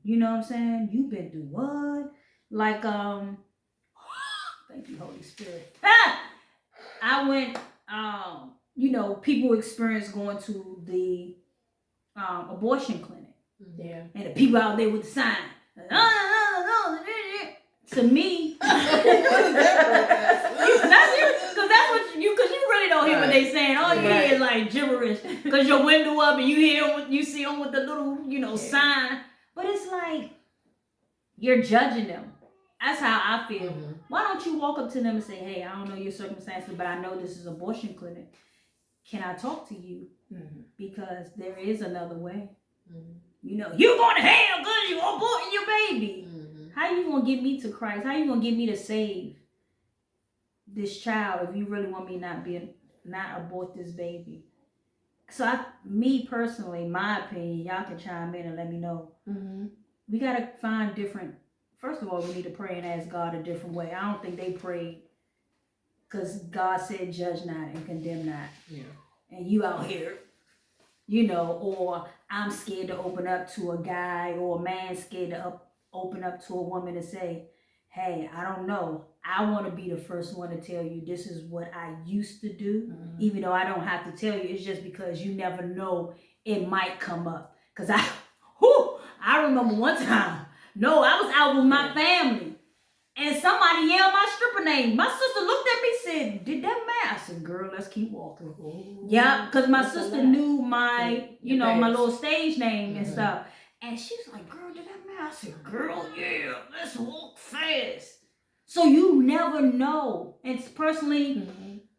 You know what I'm saying? You been through what?" Like thank you, Holy Spirit. I went. You know, people experience going to the abortion clinic. Yeah. And the people out there with the sign. To me, because you really don't hear what they saying. All you hear is like gibberish. Because your window up and you see them with the little, you know, sign. But it's like you're judging them. That's how I feel. Why don't you walk up to them and say, hey, I don't know your circumstances, but I know this is abortion clinic. Can I talk to you? Because there is another way. You know, you're going to hell because you aborting your baby. How you going to get me to Christ? How you going to get me to save this child if you really want me not abort this baby? So me personally, my opinion, y'all can chime in and let me know. We got to find different, first of all, we need to pray and ask God a different way. I don't think they prayed because God said judge not and condemn not. Yeah. And you out here, you know, or I'm scared to open up to a guy, or a man scared to open up to a woman and say, hey, I don't know. I want to be the first one to tell you this is what I used to do, even though I don't have to tell you. It's just because you never know, it might come up. Because I remember one time, I was out with my family, and somebody yelled my stripper name. My sister looked at me and said, did that matter? I said, girl, let's keep walking. Yeah, because my sister knew my, you know, my little stage name and stuff. And she was like, girl, did that matter? I said, girl, yeah, let's walk fast. So you never know. And personally,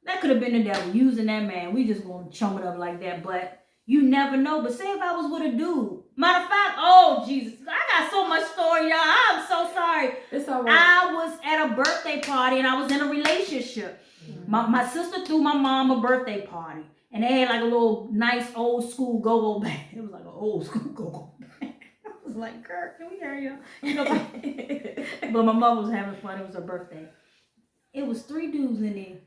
that could have been the devil using that man. We just gonna chum it up like that. But you never know. But say if I was with a dude. Matter of fact, oh, Jesus. I got so much story, y'all. I'm so sorry. It's all right. I was at a birthday party and I was in a relationship. My sister threw my mom a birthday party. And they had like a little nice old school go-go band. It was like an old school go-go band. I was like, girl, can we hear you? You know, but my mom was having fun. It was her birthday. It was 3 dudes in there.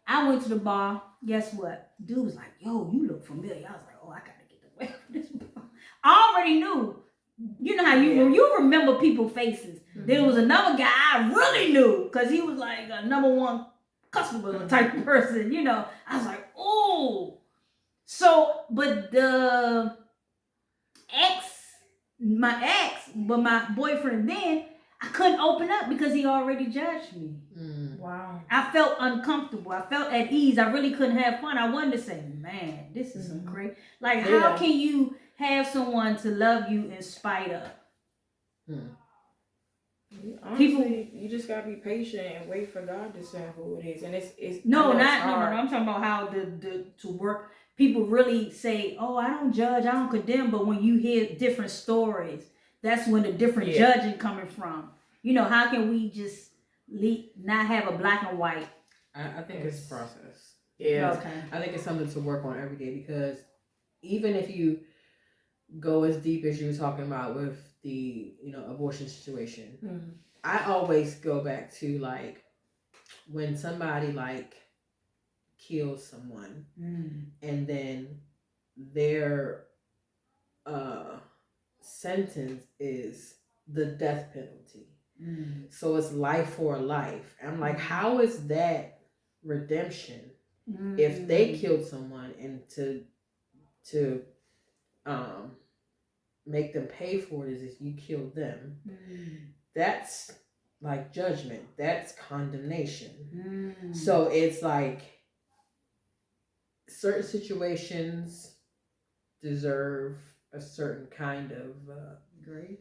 I went to the bar. Guess what? Dude was like, yo, you look familiar. I was like, oh, I gotta get away from this bar. I already knew. You know how you remember people's faces. There was another guy I really knew because he was like a #1 customer type of person. You know, I was like, oh. So, but my boyfriend then, I couldn't open up because he already judged me. Wow. I felt uncomfortable. I felt at ease. I really couldn't have fun. I wanted to say, man, this is some great. Like, how can you have someone to love you in spite of? Honestly, you just gotta be patient and wait for God to say who it is. And it's no. I'm talking about how to work. People really say, oh, I don't judge, I don't condemn. But when you hear different stories, that's when the different judging coming from. You know, how can we just not have a black and white? I think it's a process. Yeah. Okay. I think it's something to work on every day, because even if you go as deep as you were talking about with the abortion situation, Mm-hmm. I always go back to like when somebody like kills someone and then their sentence is the death penalty. So it's life for life. I'm like, how is that redemption if they killed someone and to make them pay for it is if you killed them? That's like judgment. That's condemnation. So it's like certain situations deserve a certain kind of Grace.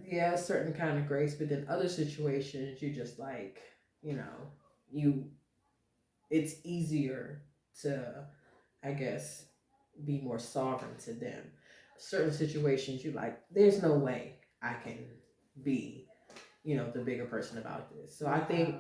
Yeah, a certain kind of grace, but then other situations you just like, you it's easier to, I guess, be more sovereign to them. Certain situations you like, there's no way I can be, the bigger person about this. So I think,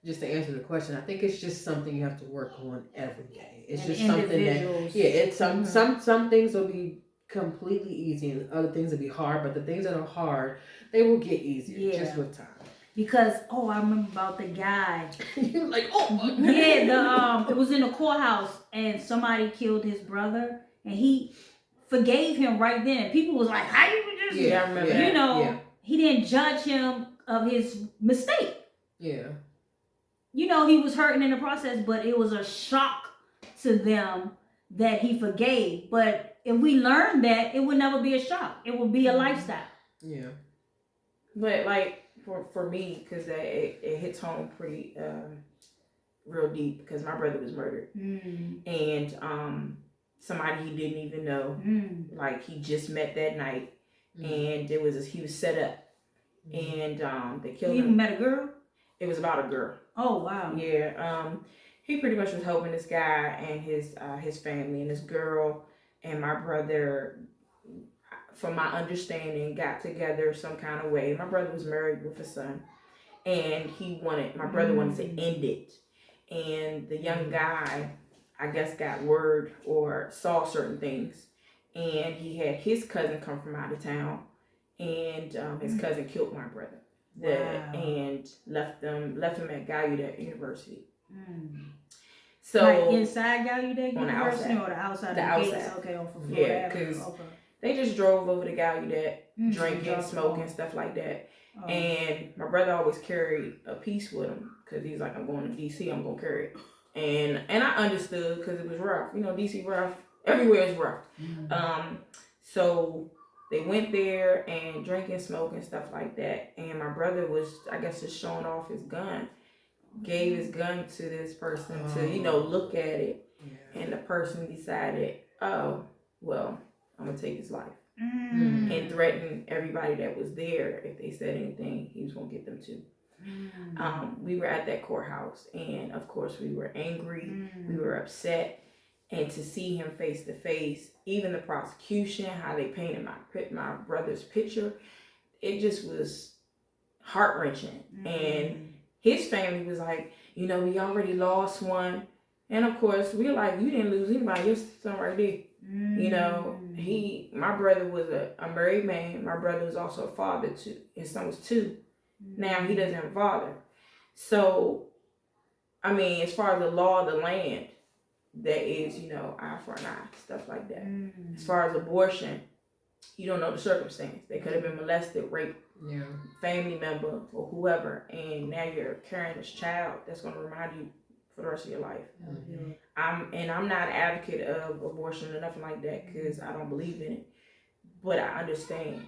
just to answer the question, I think it's just something you have to work on every day. It's just something that, it's some things will be completely easy and other things will be hard, but the things that are hard, they will get easier just with time. Because I remember about the guy. You're like, it was in the courthouse and somebody killed his brother and he forgave him right then. People was like, how you just I remember that. He didn't judge him of his mistake. Yeah. He was hurting in the process, but it was a shock to them that he forgave. But if we learned that, it would never be a shock. It would be a lifestyle. Yeah. But like for me, because it hits home pretty real deep, because my brother was murdered, and somebody he didn't even know, like he just met that night, and he was set up, and they killed him. You met a girl? It was about a girl. Oh wow. Yeah. He pretty much was helping this guy and his family, and this girl and my brother, from my understanding, got together some kind of way. My brother was married with a son, and my brother wanted to end it. And the young guy, I guess, got word or saw certain things, and he had his cousin come from out of town, and his cousin killed my brother. And left him at Gallaudet University. So like inside Gallaudet University outside. or the outside? The outside. Gates? Okay, off of Yeah, because they just drove over to Gallaudet, drinking, smoking, stuff like that. Oh. And my brother always carried a piece with him because he's like, I'm going to DC, I'm gonna carry it. And I understood because it was rough. DC rough. Everywhere is rough. So they went there and drinking, smoking, stuff like that. And my brother was, I guess, just showing off his gun. Gave his gun to this person to, look at it. Yeah. And the person decided, oh, well, I'm going to take his life. And threatened everybody that was there. If they said anything, he was going to get them too. We were at that courthouse. And, of course, we were angry. We were upset. And to see him face to face, even the prosecution, how they painted my brother's picture, it just was heart-wrenching. And his family was like, we already lost one. And of course, we're like, you didn't lose anybody. Your son right there. My brother was a married man. My brother was also a father too. His son was 2. Now he doesn't have a father. So, I mean, as far as the law of the land, that is, eye for an eye, stuff like that. As far as abortion, you don't know the circumstance. They could have been molested, raped, family member, or whoever, and now you're carrying this child that's going to remind you for the rest of your life. I'm not an advocate of abortion or nothing like that because I don't believe in it, but I understand,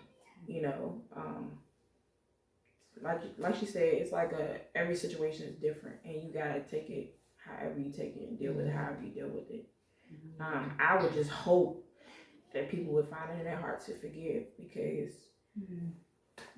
like she said, it's like every situation is different, and you gotta take it however you take it and deal with it however you deal with it. I would just hope that people would find it in their hearts to forgive, because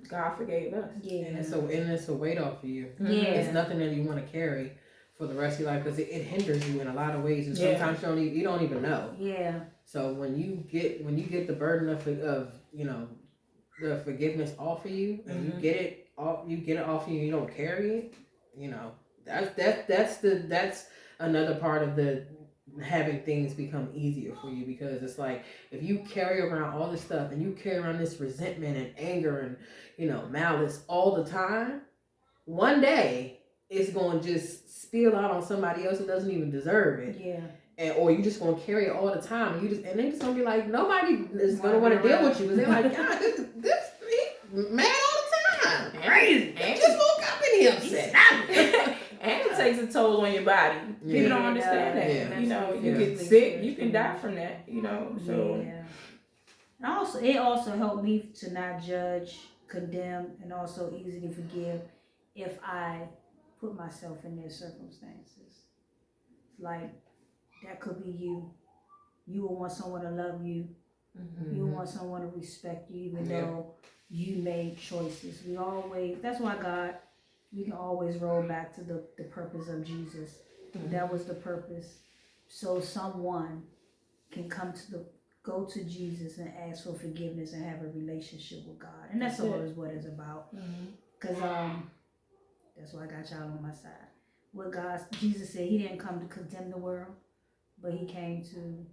God forgave us. Yeah, and it's a weight off of you. Yeah, it's nothing that you want to carry for the rest of your life, because it hinders you in a lot of ways, and sometimes you don't even know. Yeah. So when you get the burden of the forgiveness off of you, and you get it off of you, and you don't carry it. That's another part of the having things become easier for you, because it's like if you carry around all this stuff and you carry around this resentment and anger and malice all the time, one day it's going to just spill out on somebody else who doesn't even deserve it. Yeah. Or you just gonna carry it all the time, and they just gonna be like, nobody is gonna want to deal with you, because they're like, God, this me mad all the time, Crazy. and just woke up and he upset. And it takes a toll on your body. People don't understand that. You get sick, you can die from that. So. Yeah. And it also helped me to not judge, condemn, and also easy to forgive if I put myself in their circumstances. Like, that could be you. You will want someone to love you. Mm-hmm. You will want someone to respect you, even though you made choices. That's why God, we can always roll back to the purpose of Jesus. Mm-hmm. That was the purpose. So someone can go to Jesus and ask for forgiveness and have a relationship with God. And that's always what it's about. Because that's why I got y'all on my side. Jesus said he didn't come to condemn the world, but he didn't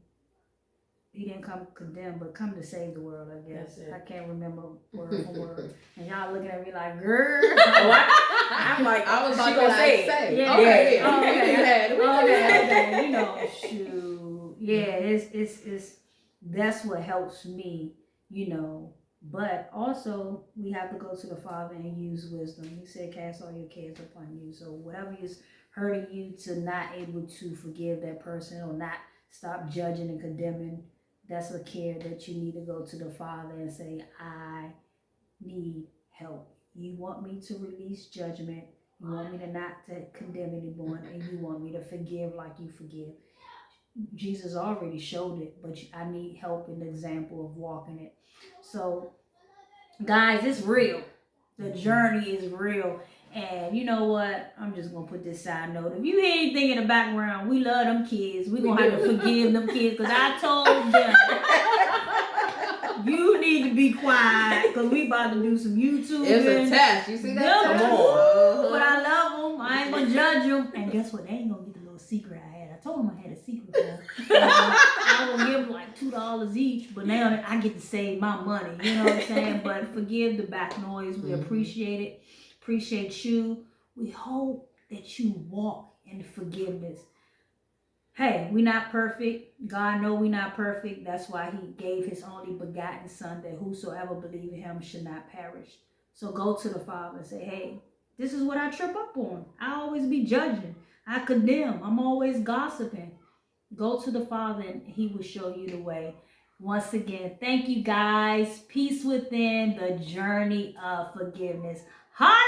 come to condemn, but come to save the world, I guess. I can't remember word for word. And y'all looking at me like, girl. I'm like, I was about to say. Yeah. Okay. Okay. Shoot. Yeah, it's that's what helps me, But also, we have to go to the Father and use wisdom. He said, cast all your cares upon you. So whatever is hurting you to not able to forgive that person or not stop judging and condemning, that's a care that you need to go to the Father and say, I need help. You want me to release judgment. You want me to not to condemn anyone, and you want me to forgive like you forgive. Jesus already showed it, but I need help in the example of walking it. So, guys, it's real. The journey is real. And you know what? I'm just going to put this side note. If you hear anything in the background, we love them kids. We're going to have to forgive them kids, because I told them, you need to be quiet, because we about to do some YouTube. It's a test. You see that? Come on. But I love them. I ain't going to judge them. And guess what? They ain't going to get the little secret I had. I told them I had a secret for them. I will give them like $2 each, but now I get to save my money. You know what I'm saying? But forgive the back noise. We appreciate it. Appreciate you. We hope that you walk in forgiveness. Hey, we're not perfect. God know we're not perfect. That's why he gave his only begotten son, that whosoever believe in him should not perish. So go to the Father and say, hey, this is what I trip up on. I always be judging. I condemn. I'm always gossiping. Go to the Father and he will show you the way. Once again, thank you guys. Peace within the journey of forgiveness. Holla!